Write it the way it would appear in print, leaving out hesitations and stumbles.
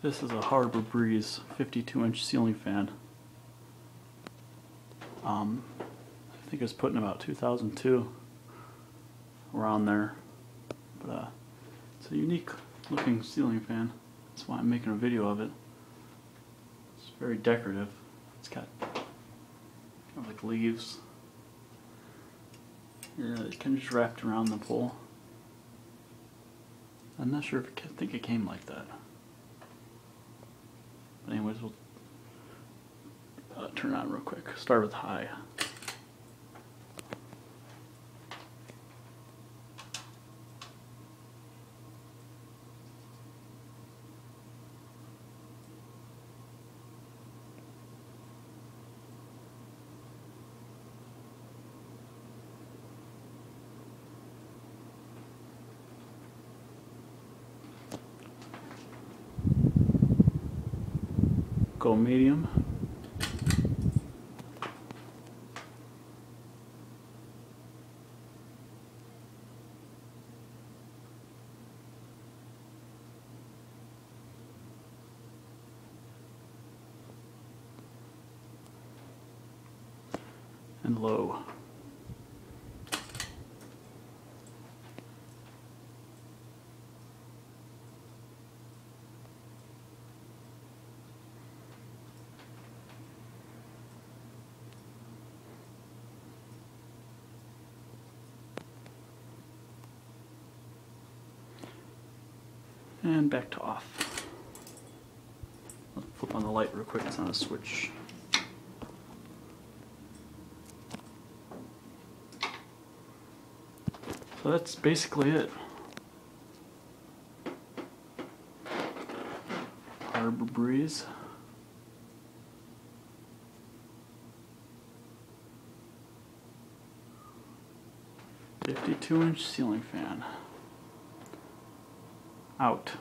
This is a Harbor Breeze 52-inch ceiling fan. I think it was put in about 2002, around there. But it's a unique looking ceiling fan. That's why I'm making a video of it. It's very decorative. It's got kind of like leaves. Yeah, it can just wrapped around the pole. I'm not sure if I think it came like that. But anyways, we'll turn it on real quick. Start with high. Go medium. And low. And back to off. Let's flip on the light real quick, it's on a switch. So that's basically it. Harbor Breeze. .52-inch ceiling fan. Out.